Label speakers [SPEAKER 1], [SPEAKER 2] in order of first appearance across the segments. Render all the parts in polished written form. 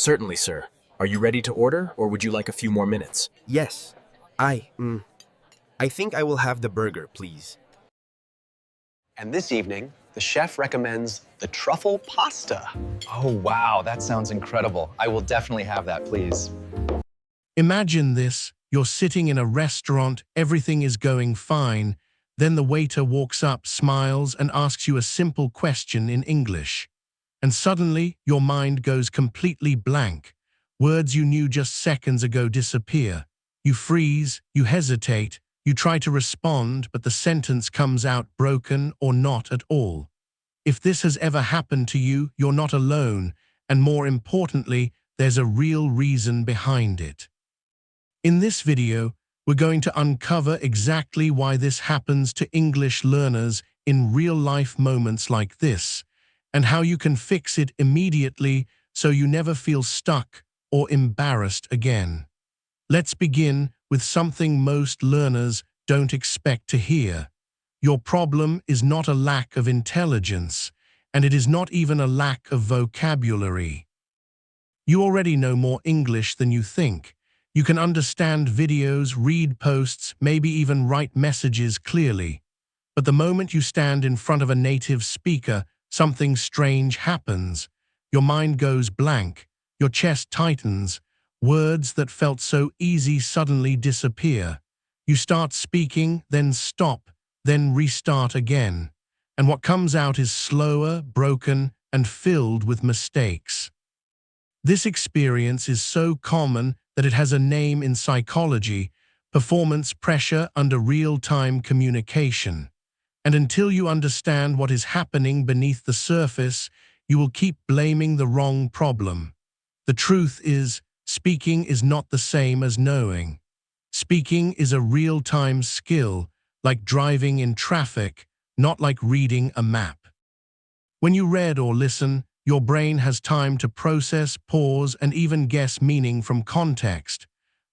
[SPEAKER 1] Certainly, sir. Are you ready to order, or would you like a few more minutes?
[SPEAKER 2] Yes. I, mm, I think I will have the burger, please.
[SPEAKER 3] And this evening, the chef recommends the truffle pasta.
[SPEAKER 4] Oh, wow, that sounds incredible. I will definitely have that, please.
[SPEAKER 5] Imagine this, you're sitting in a restaurant, everything is going fine, then the waiter walks up, smiles, and asks you a simple question in English. And suddenly, your mind goes completely blank. Words you knew just seconds ago disappear. You freeze, you hesitate, you try to respond, but the sentence comes out broken or not at all. If this has ever happened to you, you're not alone, and more importantly, there's a real reason behind it. In this video, we're going to uncover exactly why this happens to English learners in real-life moments like this, and how you can fix it immediately so you never feel stuck or embarrassed again. Let's begin with something most learners don't expect to hear. Your problem is not a lack of intelligence, and it is not even a lack of vocabulary. You already know more English than you think. You can understand videos, read posts, maybe even write messages clearly. But the moment you stand in front of a native speaker, something strange happens. Your mind goes blank, your chest tightens, words that felt so easy suddenly disappear. You start speaking, then stop, then restart again. And what comes out is slower, broken, and filled with mistakes. This experience is so common that it has a name in psychology: performance pressure under real-time communication. And until you understand what is happening beneath the surface, you will keep blaming the wrong problem. The truth is, speaking is not the same as knowing. Speaking is a real-time skill, like driving in traffic, not like reading a map. When you read or listen, your brain has time to process, pause, and even guess meaning from context.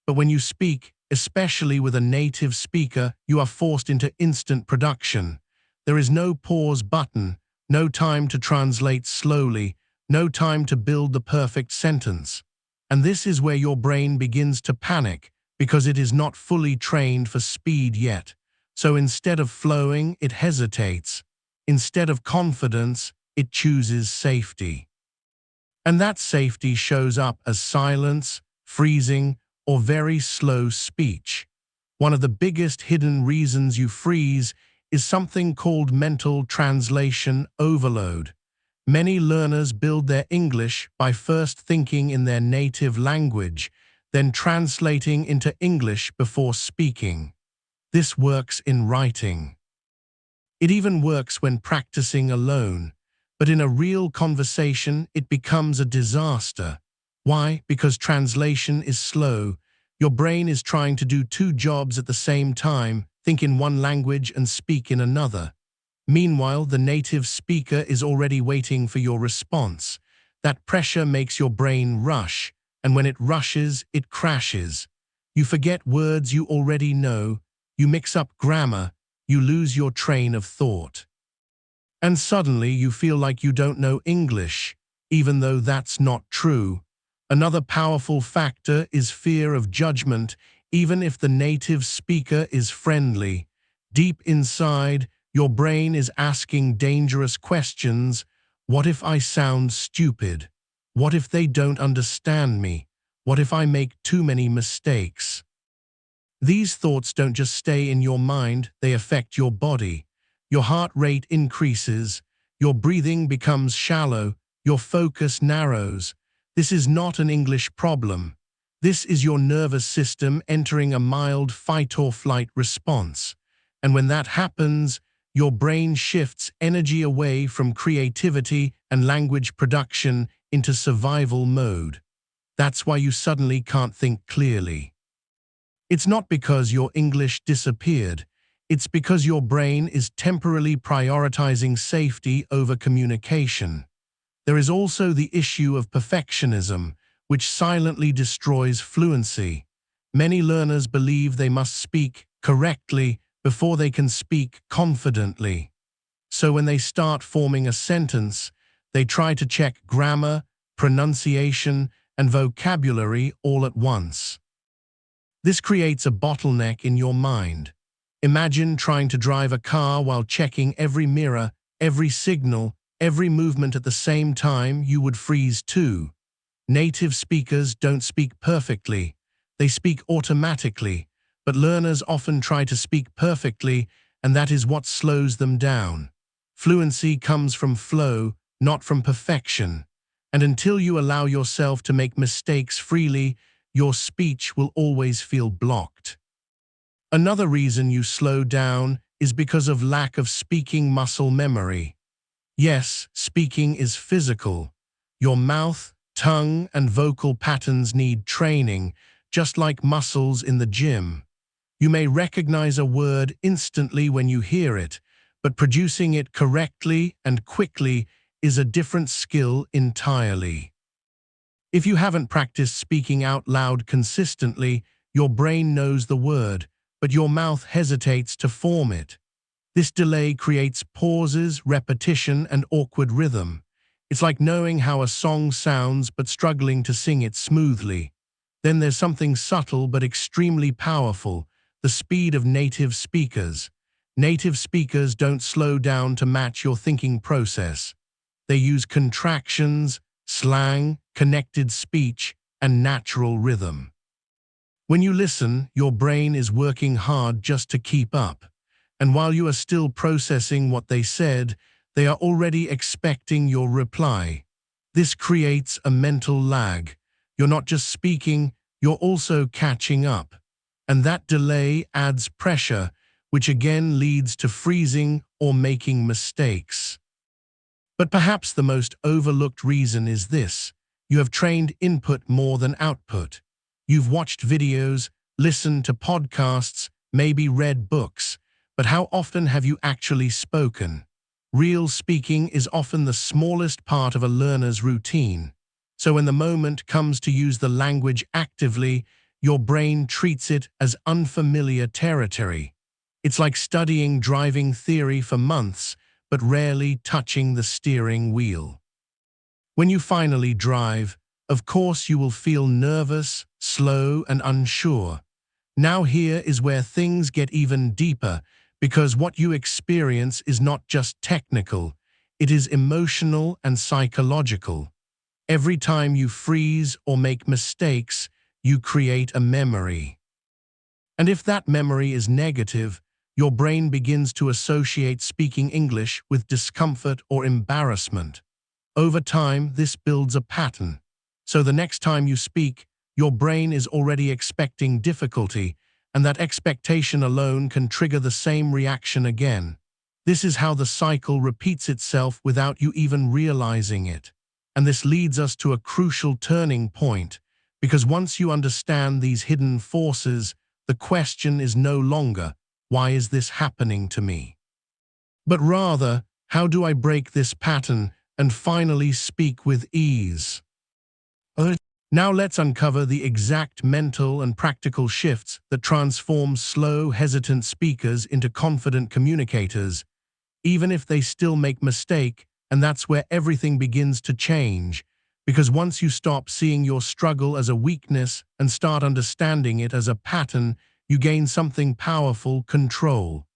[SPEAKER 5] But when you speak, especially with a native speaker, you are forced into instant production. There is no pause button, no time to translate slowly, no time to build the perfect sentence. And this is where your brain begins to panic, because it is not fully trained for speed yet. So instead of flowing, it hesitates. Instead of confidence, it chooses safety. And that safety shows up as silence, freezing, or very slow speech. One of the biggest hidden reasons you freeze is something called mental translation overload. Many learners build their English by first thinking in their native language, then translating into English before speaking. This works in writing. It even works when practicing alone. But in a real conversation, it becomes a disaster. Why? Because translation is slow. Your brain is trying to do two jobs at the same time, think in one language and speak in another. Meanwhile, the native speaker is already waiting for your response. That pressure makes your brain rush, and when it rushes, it crashes. You forget words you already know, you mix up grammar, you lose your train of thought. And suddenly you feel like you don't know English, even though that's not true. Another powerful factor is fear of judgment, even if the native speaker is friendly. Deep inside, your brain is asking dangerous questions. What if I sound stupid? What if they don't understand me? What if I make too many mistakes? These thoughts don't just stay in your mind, they affect your body. Your heart rate increases, your breathing becomes shallow, your focus narrows. This is not an English problem. This is your nervous system entering a mild fight-or-flight response. And when that happens, your brain shifts energy away from creativity and language production into survival mode. That's why you suddenly can't think clearly. It's not because your English disappeared. It's because your brain is temporarily prioritizing safety over communication. There is also the issue of perfectionism, which silently destroys fluency. Many learners believe they must speak correctly before they can speak confidently. So when they start forming a sentence, they try to check grammar, pronunciation, and vocabulary all at once. This creates a bottleneck in your mind. Imagine trying to drive a car while checking every mirror, every signal, every movement at the same time. You would freeze too. Native speakers don't speak perfectly. They speak automatically, but learners often try to speak perfectly, and that is what slows them down. Fluency comes from flow, not from perfection. And until you allow yourself to make mistakes freely, your speech will always feel blocked. Another reason you slow down is because of lack of speaking muscle memory. Yes, speaking is physical. Your mouth, tongue, and vocal patterns need training, just like muscles in the gym. You may recognize a word instantly when you hear it, but producing it correctly and quickly is a different skill entirely. If you haven't practiced speaking out loud consistently, your brain knows the word, but your mouth hesitates to form it. This delay creates pauses, repetition, and awkward rhythm. It's like knowing how a song sounds but struggling to sing it smoothly. Then there's something subtle but extremely powerful: the speed of native speakers. Native speakers don't slow down to match your thinking process. They use contractions, slang, connected speech, and natural rhythm. When you listen, your brain is working hard just to keep up. And while you are still processing what they said, they are already expecting your reply. This creates a mental lag. You're not just speaking, you're also catching up. And that delay adds pressure, which again leads to freezing or making mistakes. But perhaps the most overlooked reason is this: you have trained input more than output. You've watched videos, listened to podcasts, maybe read books, but how often have you actually spoken? Real speaking is often the smallest part of a learner's routine. So when the moment comes to use the language actively, your brain treats it as unfamiliar territory. It's like studying driving theory for months, but rarely touching the steering wheel. When you finally drive, of course you will feel nervous, slow, and unsure. Now here is where things get even deeper, because what you experience is not just technical, it is emotional and psychological. Every time you freeze or make mistakes, you create a memory. And if that memory is negative, your brain begins to associate speaking English with discomfort or embarrassment. Over time, this builds a pattern. So the next time you speak, your brain is already expecting difficulty, and that expectation alone can trigger the same reaction again. This is how the cycle repeats itself without you even realizing it. And this leads us to a crucial turning point, because once you understand these hidden forces, the question is no longer, "Why is this happening to me?" but rather, "How do I break this pattern and finally speak with ease?" Now let's uncover the exact mental and practical shifts that transform slow, hesitant speakers into confident communicators, even if they still make mistakes. And that's where everything begins to change, because once you stop seeing your struggle as a weakness and start understanding it as a pattern, you gain something powerful: control.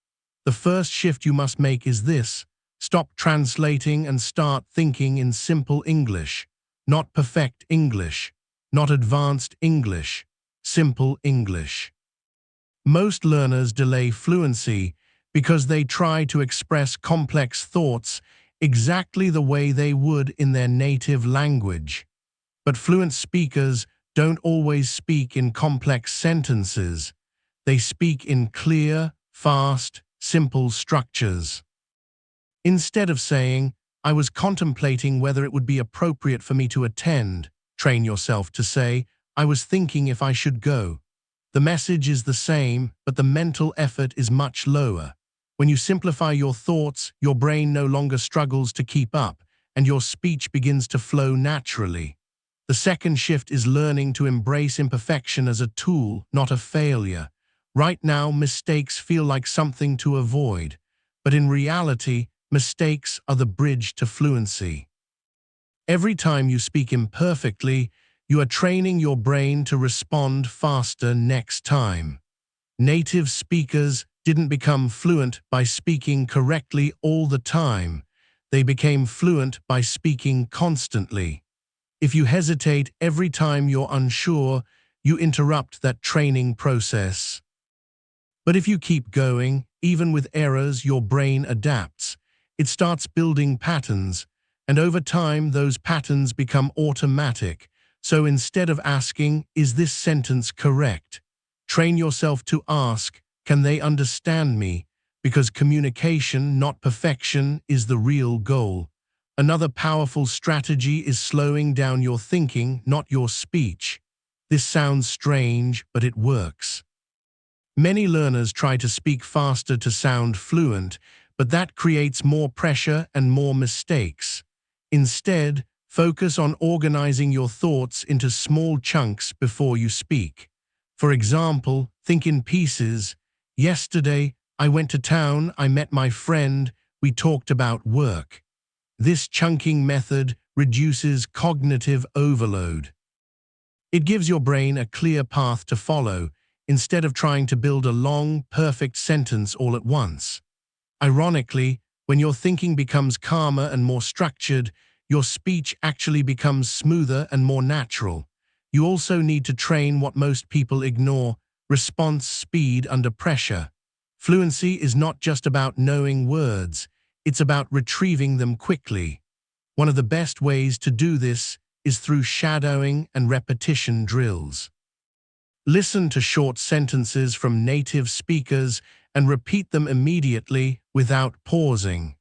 [SPEAKER 5] The first shift you must make is this: stop translating and start thinking in simple English. Not perfect English, not advanced English, simple English. Most learners delay fluency because they try to express complex thoughts exactly the way they would in their native language. But fluent speakers don't always speak in complex sentences. They speak in clear, fast, simple structures. Instead of saying, "I was contemplating whether it would be appropriate for me to attend," train yourself to say, "I was thinking if I should go." The message is the same, but the mental effort is much lower. When you simplify your thoughts, your brain no longer struggles to keep up, and your speech begins to flow naturally. The second shift is learning to embrace imperfection as a tool, not a failure. Right now, mistakes feel like something to avoid, but in reality, mistakes are the bridge to fluency. Every time you speak imperfectly, You are training your brain to respond faster next time. Native speakers didn't become fluent by speaking correctly all the time. They became fluent by speaking constantly. If you hesitate every time you're unsure, you interrupt that training process. But if you keep going, even with errors, your brain adapts. It starts building patterns, and over time those patterns become automatic. So instead of asking, "Is this sentence correct?" train yourself to ask, "Can they understand me?" Because communication, not perfection, is the real goal. Another powerful strategy is slowing down your thinking, not your speech. This sounds strange, but it works. Many learners try to speak faster to sound fluent, but that creates more pressure and more mistakes. Instead, focus on organizing your thoughts into small chunks before you speak. For example, think in pieces. Yesterday, I went to town, I met my friend, we talked about work. This chunking method reduces cognitive overload. It gives your brain a clear path to follow, instead of trying to build a long, perfect sentence all at once. Ironically, when your thinking becomes calmer and more structured, your speech actually becomes smoother and more natural. You also need to train what most people ignore: response speed under pressure. Fluency is not just about knowing words, it's about retrieving them quickly. One of the best ways to do this is through shadowing and repetition drills. Listen to short sentences from native speakers and repeat them immediately without pausing.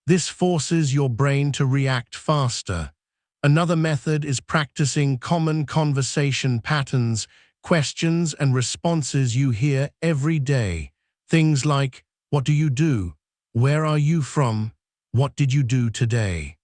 [SPEAKER 5] This forces your brain to react faster. Another method is practicing common conversation patterns, questions and responses you hear every day. Things like, "What do you do? Where are you from? What did you do today?"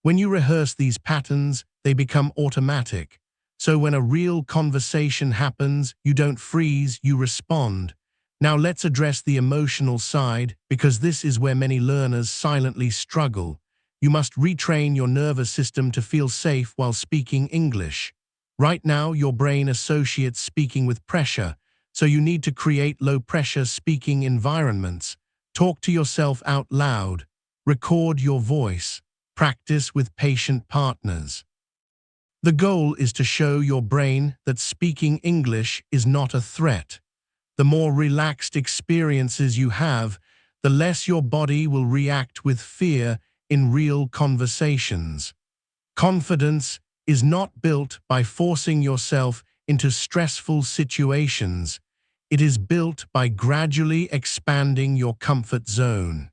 [SPEAKER 5] When you rehearse these patterns, they become automatic. So when a real conversation happens, you don't freeze, you respond. Now let's address the emotional side, because this is where many learners silently struggle. You must retrain your nervous system to feel safe while speaking English. Right now, your brain associates speaking with pressure, so you need to create low-pressure speaking environments. Talk to yourself out loud. Record your voice. Practice with patient partners. The goal is to show your brain that speaking English is not a threat. The more relaxed experiences you have, the less your body will react with fear in real conversations. Confidence is not built by forcing yourself into stressful situations. It is built by gradually expanding your comfort zone.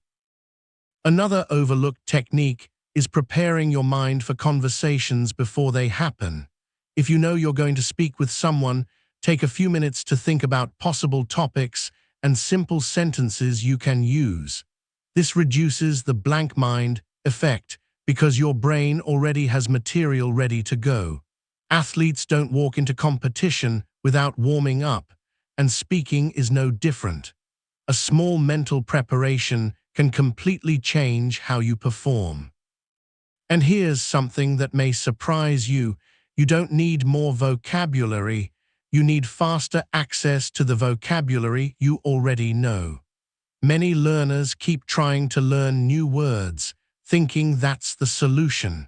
[SPEAKER 5] Another overlooked technique is preparing your mind for conversations before they happen. If you know you're going to speak with someone, take a few minutes to think about possible topics and simple sentences you can use. This reduces the blank mind effect because your brain already has material ready to go. Athletes don't walk into competition without warming up, and speaking is no different. A small mental preparation can completely change how you perform. And here's something that may surprise you. You don't need more vocabulary. You need faster access to the vocabulary you already know. Many learners keep trying to learn new words, thinking that's the solution.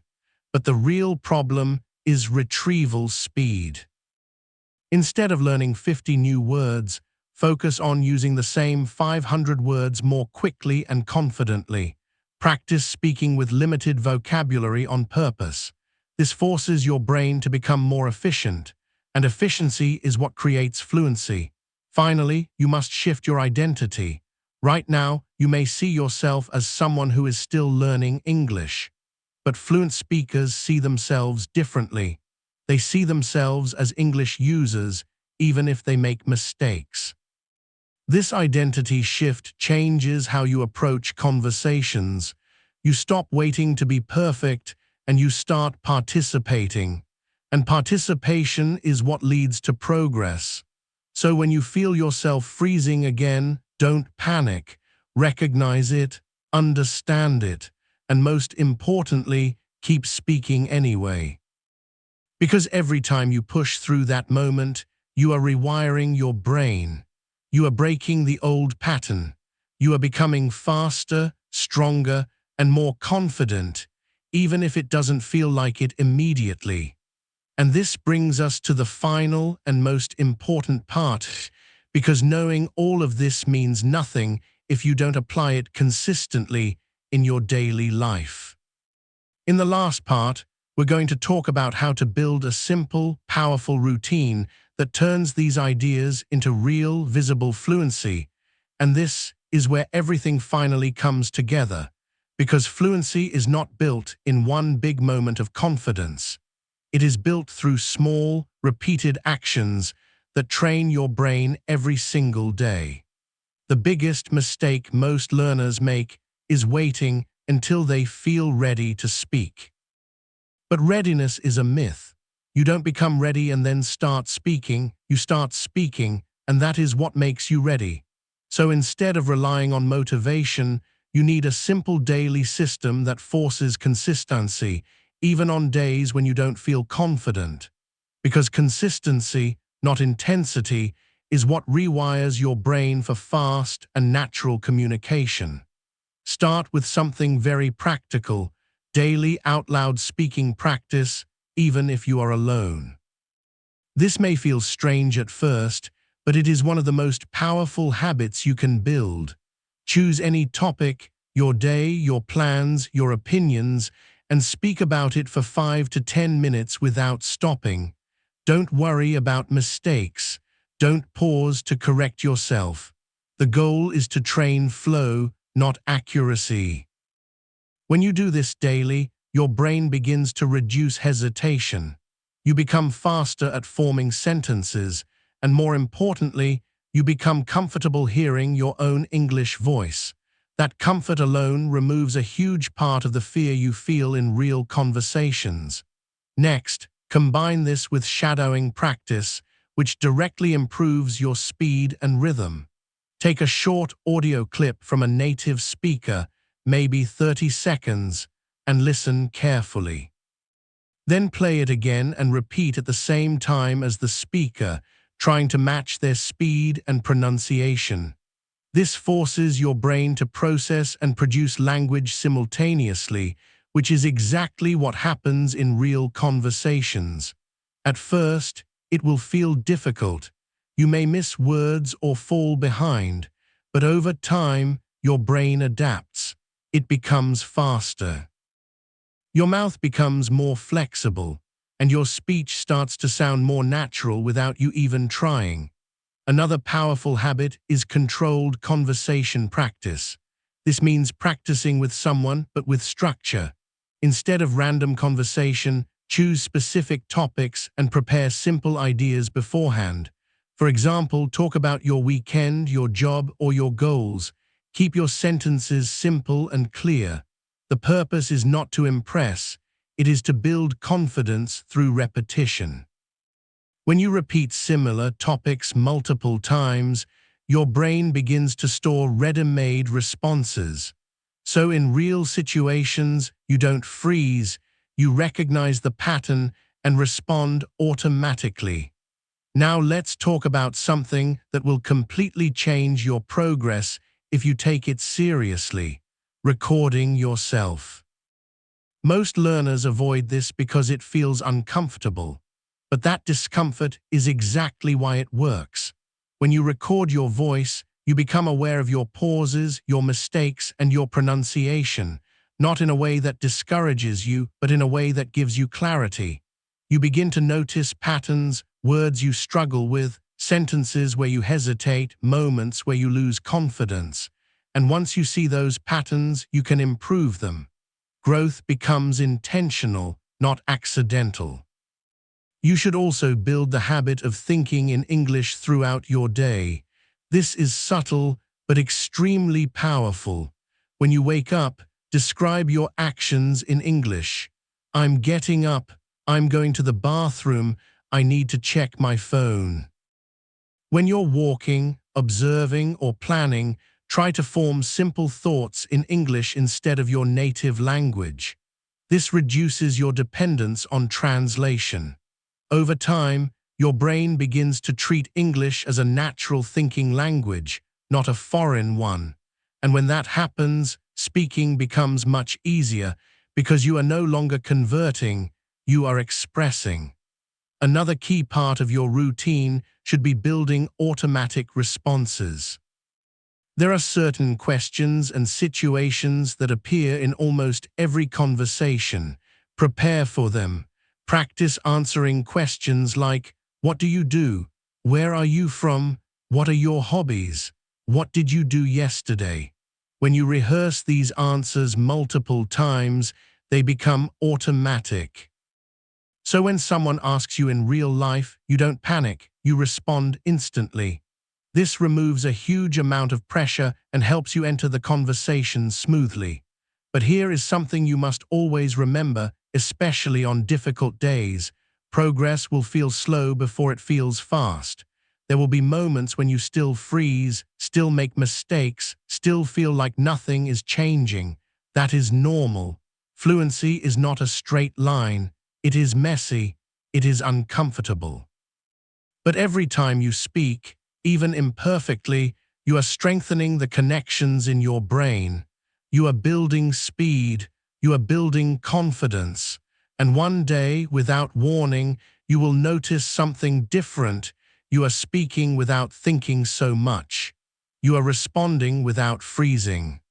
[SPEAKER 5] But the real problem is retrieval speed. Instead of learning 50 new words, focus on using the same 500 words more quickly and confidently. Practice speaking with limited vocabulary on purpose. This forces your brain to become more efficient, and efficiency is what creates fluency. Finally, you must shift your identity. Right now, you may see yourself as someone who is still learning English. But fluent speakers see themselves differently. They see themselves as English users, even if they make mistakes. This identity shift changes how you approach conversations. You stop waiting to be perfect, and you start participating. And participation is what leads to progress. So when you feel yourself freezing again, don't panic. Recognize it, understand it, and most importantly, keep speaking anyway. Because every time you push through that moment, you are rewiring your brain. You are breaking the old pattern. You are becoming faster, stronger, and more confident, even if it doesn't feel like it immediately. And this brings us to the final and most important part, because knowing all of this means nothing if you don't apply it consistently in your daily life. In the last part, we're going to talk about how to build a simple, powerful routine that turns these ideas into real, visible fluency. And this is where everything finally comes together, because fluency is not built in one big moment of confidence. It is built through small, repeated actions that train your brain every single day. The biggest mistake most learners make is waiting until they feel ready to speak. But readiness is a myth. You don't become ready and then start speaking. You start speaking, and that is what makes you ready. So instead of relying on motivation, you need a simple daily system that forces consistency, even on days when you don't feel confident. Because consistency, not intensity, is what rewires your brain for fast and natural communication. Start with something very practical, daily out-loud speaking practice, even if you are alone. This may feel strange at first, but it is one of the most powerful habits you can build. Choose any topic, your day, your plans, your opinions, and speak about it for 5 to 10 minutes without stopping. Don't worry about mistakes. Don't pause to correct yourself. The goal is to train flow, not accuracy. When you do this daily, your brain begins to reduce hesitation. You become faster at forming sentences, and more importantly, you become comfortable hearing your own English voice. That comfort alone removes a huge part of the fear you feel in real conversations. Next, combine this with shadowing practice, which directly improves your speed and rhythm. Take a short audio clip from a native speaker, maybe 30 seconds, and listen carefully. Then play it again and repeat at the same time as the speaker, trying to match their speed and pronunciation. This forces your brain to process and produce language simultaneously, which is exactly what happens in real conversations. At first, it will feel difficult. You may miss words or fall behind, but over time, your brain adapts. It becomes faster. Your mouth becomes more flexible, and your speech starts to sound more natural without you even trying. Another powerful habit is controlled conversation practice. This means practicing with someone, but with structure. Instead of random conversation, choose specific topics and prepare simple ideas beforehand. For example, talk about your weekend, your job, or your goals. Keep your sentences simple and clear. The purpose is not to impress, it is to build confidence through repetition. When you repeat similar topics multiple times, your brain begins to store ready-made responses. So in real situations, you don't freeze, you recognize the pattern and respond automatically. Now let's talk about something that will completely change your progress if you take it seriously: recording yourself. Most learners avoid this because it feels uncomfortable. But that discomfort is exactly why it works. When you record your voice, you become aware of your pauses, your mistakes, and your pronunciation, not in a way that discourages you, but in a way that gives you clarity. You begin to notice patterns, words you struggle with, sentences where you hesitate, moments where you lose confidence. And once you see those patterns, you can improve them. Growth becomes intentional, not accidental. You should also build the habit of thinking in English throughout your day. This is subtle, but extremely powerful. When you wake up, describe your actions in English. I'm getting up, I'm going to the bathroom, I need to check my phone. When you're walking, observing, or planning, try to form simple thoughts in English instead of your native language. This reduces your dependence on translation. Over time, your brain begins to treat English as a natural thinking language, not a foreign one. And when that happens, speaking becomes much easier because you are no longer converting, you are expressing. Another key part of your routine should be building automatic responses. There are certain questions and situations that appear in almost every conversation. Prepare for them. Practice answering questions like, what do you do? Where are you from? What are your hobbies? What did you do yesterday? When you rehearse these answers multiple times, they become automatic. So when someone asks you in real life, you don't panic, you respond instantly. This removes a huge amount of pressure and helps you enter the conversation smoothly. But here is something you must always remember, especially on difficult days. Progress will feel slow before it feels fast. There will be moments when you still freeze, still make mistakes, still feel like nothing is changing. That is normal. Fluency is not a straight line. It is messy. It is uncomfortable. But every time you speak, even imperfectly, you are strengthening the connections in your brain. You are building speed. You are building confidence. And one day, without warning, you will notice something different. You are speaking without thinking so much. You are responding without freezing.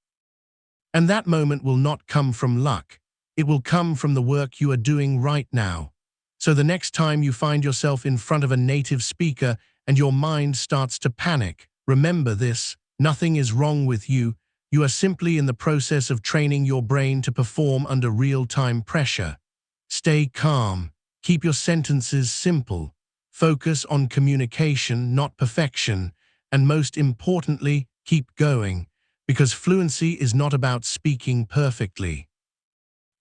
[SPEAKER 5] And that moment will not come from luck. It will come from the work you are doing right now. So the next time you find yourself in front of a native speaker and your mind starts to panic, remember this: nothing is wrong with you. You are simply in the process of training your brain to perform under real-time pressure. Stay calm. Keep your sentences simple. Focus on communication, not perfection. And most importantly, keep going, because fluency is not about speaking perfectly.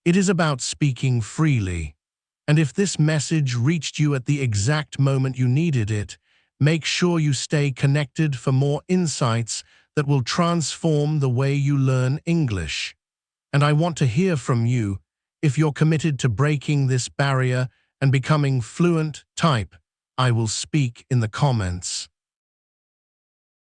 [SPEAKER 5] It is about speaking freely. And if this message reached you at the exact moment you needed it, make sure you stay connected for more insights that will transform the way you learn English. And I want to hear from you. If you're committed to breaking this barrier and becoming fluent, type "I will speak" in the comments.